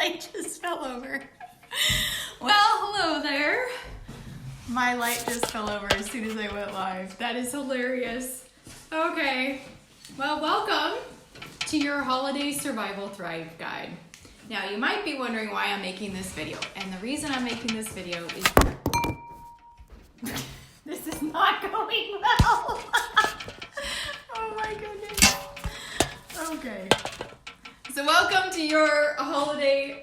light just fell over. Well, hello there. My light just fell over as soon as I went live. That is hilarious. Okay, well, welcome to your Holiday Survival Thrive Guide. Now, you might be wondering why I'm making this video, and the reason I'm making this video is this is not going well. Oh my goodness. Okay. So welcome to your Holiday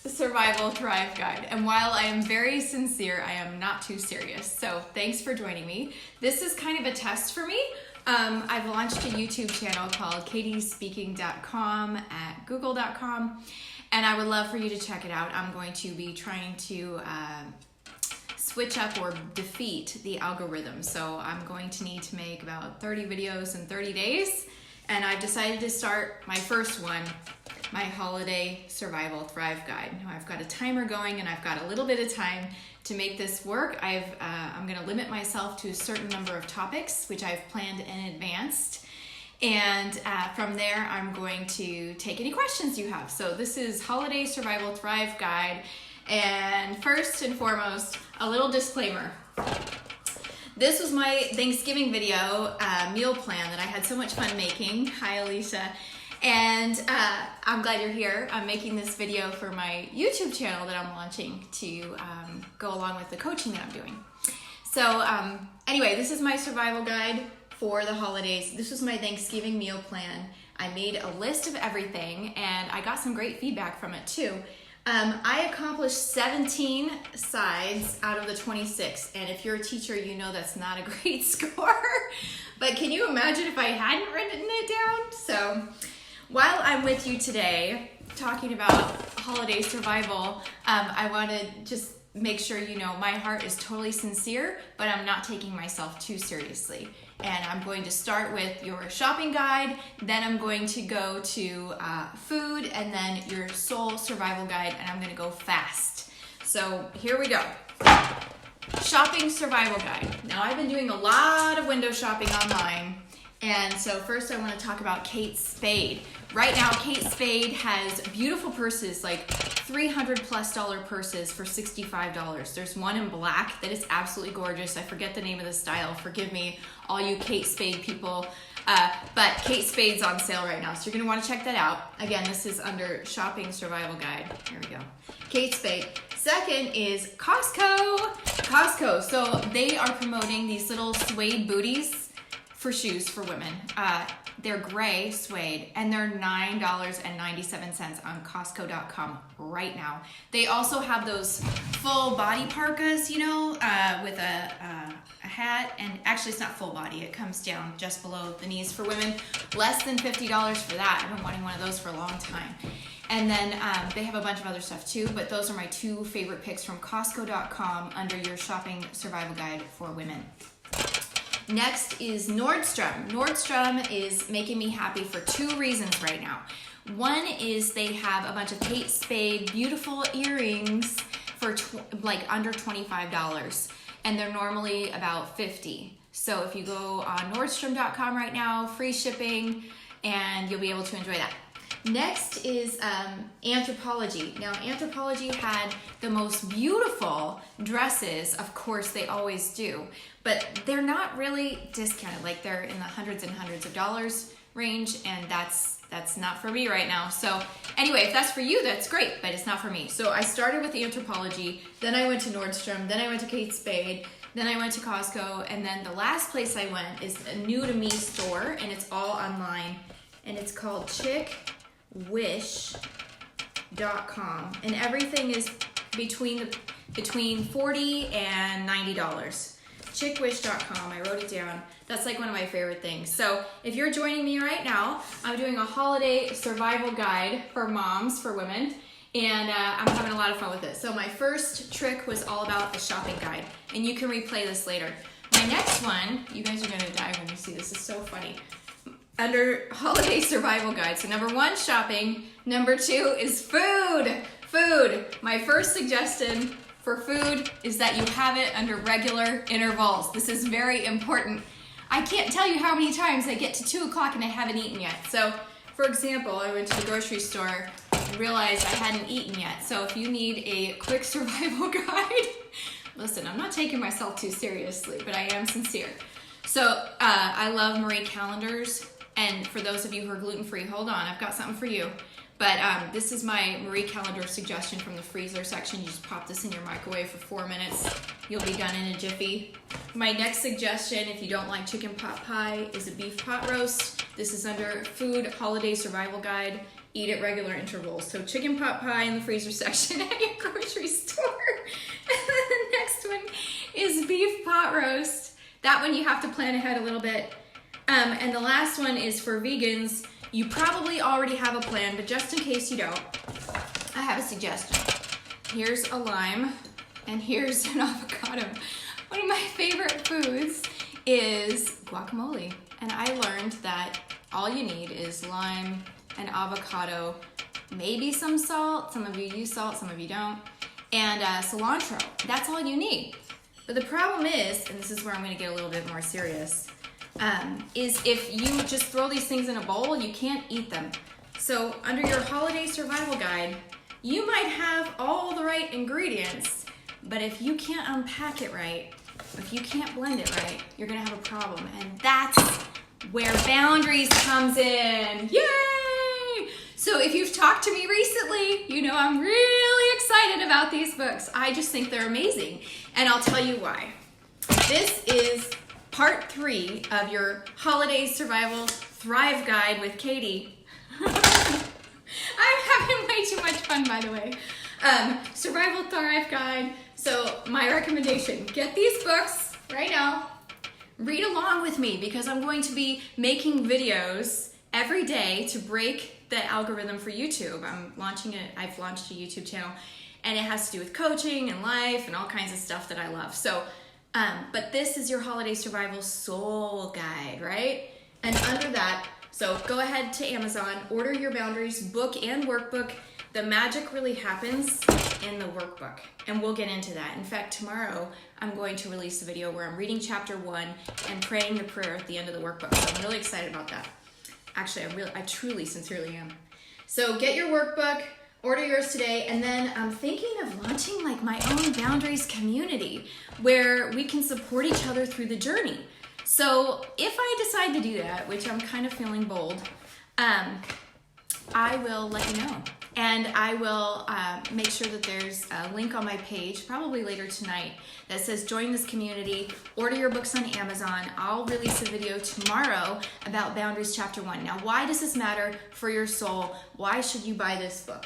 Survival Thrive Guide. And while I am very sincere, I am not too serious. So thanks for joining me. This is kind of a test for me. I've launched a YouTube channel called katiespeaking.com at google.com, and I would love for you to check it out. I'm going to be trying to switch up or defeat the algorithm. So I'm going to need to make about 30 videos in 30 days. And I've decided to start my first one, my Holiday Survival Thrive Guide. Now I've got a timer going and I've got a little bit of time to make this work. I'm gonna limit myself to a certain number of topics, which I've planned in advance. And from there, I'm going to take any questions you have. So this is Holiday Survival Thrive Guide. And first and foremost, a little disclaimer. This was my Thanksgiving video meal plan that I had so much fun making. Hi, Alicia. And I'm glad you're here. I'm making this video for my YouTube channel that I'm launching to go along with the coaching that I'm doing. So anyway, this is my survival guide for the holidays. This was my Thanksgiving meal plan. I made a list of everything and I got some great feedback from it too. I accomplished 17 sides out of the 26, and if you're a teacher, you know that's not a great score. But can you imagine if I hadn't written it down? So while I'm with you today talking about holiday survival, I want to just make sure you know my heart is totally sincere, but I'm not taking myself too seriously. And I'm going to start with your shopping guide, then I'm going to go to food, and then your soul survival guide, and I'm going to go fast. So here we go. Shopping survival guide. Now I've been doing a lot of window shopping online, and so first I want to talk about Kate Spade. Right now, Kate Spade has beautiful purses, like $300+ purses for $65. There's one in black that is absolutely gorgeous. I forget the name of the style. Forgive me, all you Kate Spade people. But Kate Spade's on sale right now, so you're gonna wanna check that out. Again, this is under Shopping Survival Guide. Here we go. Kate Spade. Second is Costco. Costco, so they are promoting these little suede booties for shoes for women. They're gray suede, and they're $9.97 on Costco.com right now. They also have those full body parkas, you know, with a hat, and actually it's not full body, it comes down just below the knees for women. Less than $50 for that. I've been wanting one of those for a long time. And then they have a bunch of other stuff too, but those are my two favorite picks from Costco.com under your Shopping Survival Guide for women. Next is Nordstrom. Nordstrom is making me happy for two reasons right now. One is they have a bunch of Kate Spade beautiful earrings for like under $25, and they're normally about $50. So if you go on Nordstrom.com right now, free shipping, and you'll be able to enjoy that. Next is Anthropologie. Now, Anthropologie had the most beautiful dresses, of course they always do, but they're not really discounted, like they're in the hundreds and hundreds of dollars range, and that's not for me right now. So anyway, if that's for you, that's great, but it's not for me. So I started with Anthropologie, then I went to Nordstrom, then I went to Kate Spade, then I went to Costco, and then the last place I went is a new to me store, and it's all online, and it's called chickwish.com, and everything is between $40 and $90. chickwish.com, I wrote it down. That's like one of my favorite things. So if you're joining me right now, I'm doing a holiday survival guide for moms, for women, and I'm having a lot of fun with it. So my first trick was all about the shopping guide, and you can replay this later. My next one, you guys are gonna die when you see this, is so funny. Under Holiday Survival Guide. So number one, shopping. Number two is food. Food. My first suggestion for food is that you have it under regular intervals. This is very important. I can't tell you how many times I get to 2 o'clock and I haven't eaten yet. So, for example, I went to the grocery store and realized I hadn't eaten yet. So if you need a quick survival guide, listen, I'm not taking myself too seriously, but I am sincere. So I love Marie calendars. And for those of you who are gluten-free, hold on, I've got something for you. But this is my Marie calendar suggestion from the freezer section. You just pop this in your microwave for 4 minutes. You'll be done in a jiffy. My next suggestion, if you don't like chicken pot pie, is a beef pot roast. This is under Food Holiday Survival Guide. Eat at regular intervals. So chicken pot pie in the freezer section at your grocery store. And then the next one is beef pot roast. That one you have to plan ahead a little bit. And the last one is for vegans. You probably already have a plan, but just in case you don't, I have a suggestion. Here's a lime, and here's an avocado. One of my favorite foods is guacamole. And I learned that all you need is lime and avocado, maybe some salt. Some of you use salt, some of you don't. And cilantro. That's all you need. But the problem is, and this is where I'm going to get a little bit more serious, is if you just throw these things in a bowl, you can't eat them. So under your holiday survival guide, you might have all the right ingredients, but if you can't unpack it right, if you can't blend it right, you're gonna have a problem. And that's where Boundaries comes in. Yay! So if you've talked to me recently, you know I'm really excited about these books. I just think they're amazing. And I'll tell you why. This is part 3 of your Holiday Survival Thrive Guide with Katie. I'm having way too much fun, by the way. Survival Thrive Guide. So my recommendation, get these books right now. Read along with me because I'm going to be making videos every day to break the algorithm for YouTube. I've launched a YouTube channel, and it has to do with coaching and life and all kinds of stuff that I love. So but this is your Holiday Survival Soul Guide, right? And under that, so go ahead to Amazon, order your Boundaries book and workbook. The magic really happens in the workbook, and we'll get into that. In fact, tomorrow I'm going to release a video where I'm reading chapter 1 and praying the prayer at the end of the workbook. So I'm really excited about that. Actually, I truly, sincerely am. So get your workbook. Order yours today, and then I'm thinking of launching like my own Boundaries community where we can support each other through the journey. So if I decide to do that, which I'm kind of feeling bold, I will let you know. And I will make sure that there's a link on my page, probably later tonight, that says join this community, order your books on Amazon. I'll release a video tomorrow about Boundaries Chapter 1. Now, why does this matter for your soul? Why should you buy this book?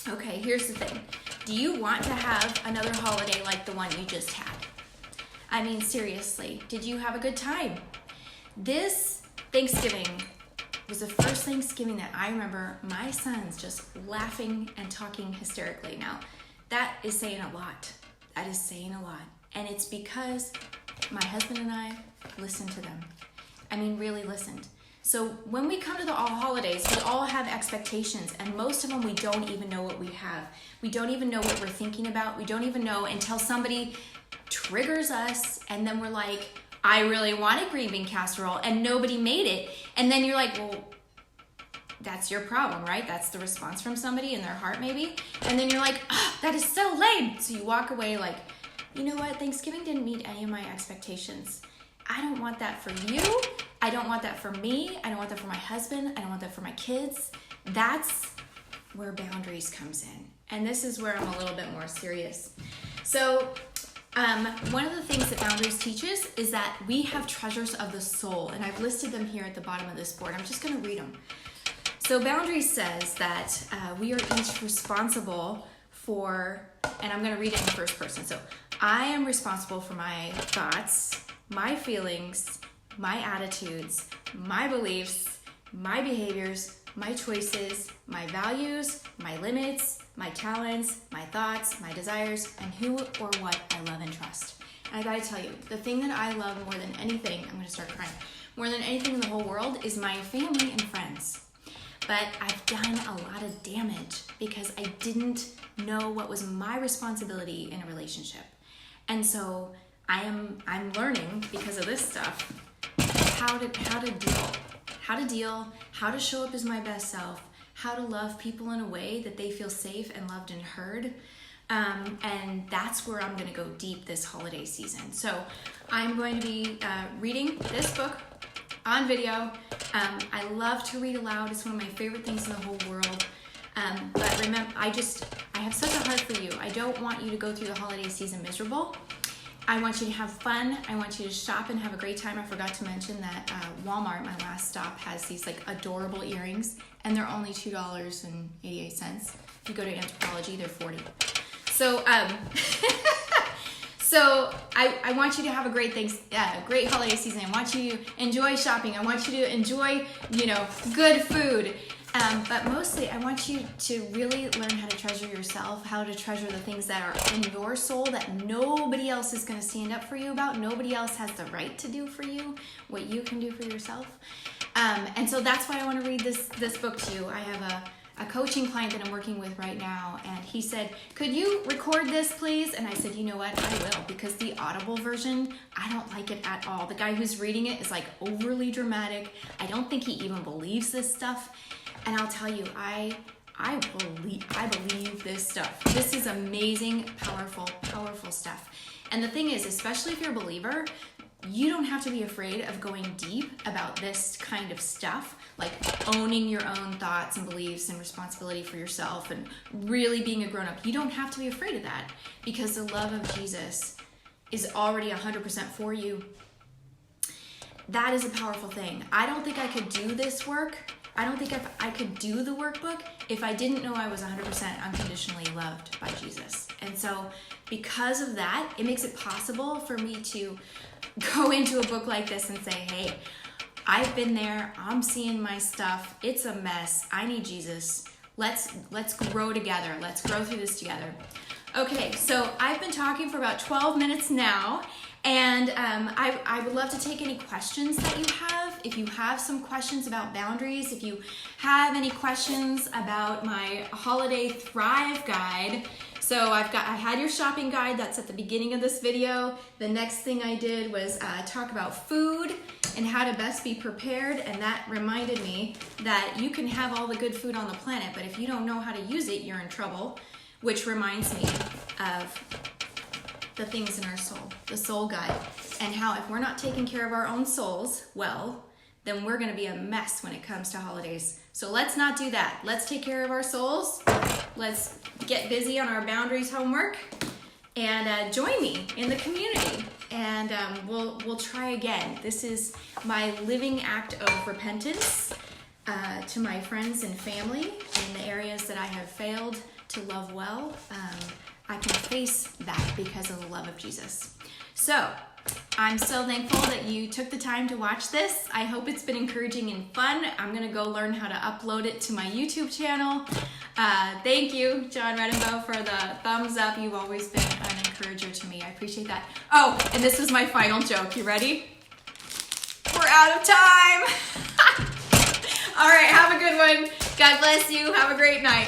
Okay, here's the thing. Do you want to have another holiday like the one you just had? I mean, seriously, did you have a good time? This Thanksgiving was the first Thanksgiving that I remember my sons just laughing and talking hysterically. Now, that is saying a lot. That is saying a lot. And it's because my husband and I listened to them. I mean, really listened. So when we come to the all holidays, we all have expectations, and most of them we don't even know what we have. We don't even know what we're thinking about. We don't even know until somebody triggers us, and then we're like, I really wanted green bean casserole, and nobody made it. And then you're like, well, that's your problem, right? That's the response from somebody in their heart maybe. And then you're like, oh, that is so lame. So you walk away like, you know what? Thanksgiving didn't meet any of my expectations. I don't want that for you. I don't want that for me. I don't want that for my husband. I don't want that for my kids. That's where Boundaries comes in. And this is where I'm a little bit more serious. So one of the things that Boundaries teaches is that we have treasures of the soul. And I've listed them here at the bottom of this board. I'm just going to read them. So Boundaries says that we are each responsible for, and I'm going to read it in first person. So I am responsible for my thoughts, my feelings, my attitudes, my beliefs, my behaviors, my choices, my values, my limits, my talents, my thoughts, my desires, and who or what I love and trust. And I gotta tell you, the thing that I love more than anything, I'm gonna start crying, more than anything in the whole world is my family and friends. But I've done a lot of damage because I didn't know what was my responsibility in a relationship. And so I'm learning because of this stuff how to deal, how to show up as my best self, how to love people in a way that they feel safe and loved and heard. And that's where I'm going to go deep this holiday season. So I'm going to be reading this book on video. I love to read aloud. It's one of my favorite things in the whole world. But remember, I have such a heart for you. I don't want you to go through the holiday season miserable. I want you to have fun. I want you to shop and have a great time. I forgot to mention that Walmart, my last stop, has these like adorable earrings, and they're only $2.88. If you go to Anthropologie, they're $40. So, so I want you to have a great great holiday season. I want you to enjoy shopping. I want you to enjoy, good food. But mostly, I want you to really learn how to treasure yourself, how to treasure the things that are in your soul that nobody else is going to stand up for you about. Nobody else has the right to do for you what you can do for yourself. And so that's why I want to read this book to you. I have a coaching client that I'm working with right now, and he said, could you record this, please? And I said, you know what, I will, because the Audible version, I don't like it at all. The guy who's reading it is like overly dramatic. I don't think he even believes this stuff. And I'll tell you, I believe this stuff. This is amazing, powerful stuff. And the thing is, especially if you're a believer, you don't have to be afraid of going deep about this kind of stuff, like owning your own thoughts and beliefs and responsibility for yourself and really being a grown-up. You don't have to be afraid of that, because the love of Jesus is already 100% for you. That is a powerful thing. I don't think I could do this work. I don't think I could do the workbook if I didn't know I was 100% unconditionally loved by Jesus. And so because of that, it makes it possible for me to go into a book like this and say, hey, I've been there. I'm seeing my stuff. It's a mess. I need Jesus. Let's grow together. Let's grow through this together. Okay, so I've been talking for about 12 minutes now, and I would love to take any questions that you have. If you have some questions about boundaries, if you have any questions about my Holiday Thrive Guide. So I had your shopping guide, that's at the beginning of this video. The next thing I did was talk about food and how to best be prepared, and that reminded me that you can have all the good food on the planet, but if you don't know how to use it, you're in trouble, which reminds me of the things in our soul, the soul guide, and how if we're not taking care of our own souls well, then we're gonna be a mess when it comes to holidays. So let's not do that. Let's take care of our souls. Let's get busy on our boundaries homework, and join me in the community, and we'll try again. This is my living act of repentance to my friends and family in the areas that I have failed to love well. I can face that because of the love of Jesus. So I'm so thankful that you took the time to watch this. I hope it's been encouraging and fun. I'm gonna go learn how to upload it to my YouTube channel. Thank you, John Redenbaugh, for the thumbs up. You've always been an encourager to me. I appreciate that. Oh, and this was my final joke. You ready? We're out of time. All right, have a good one. God bless you. Have a great night.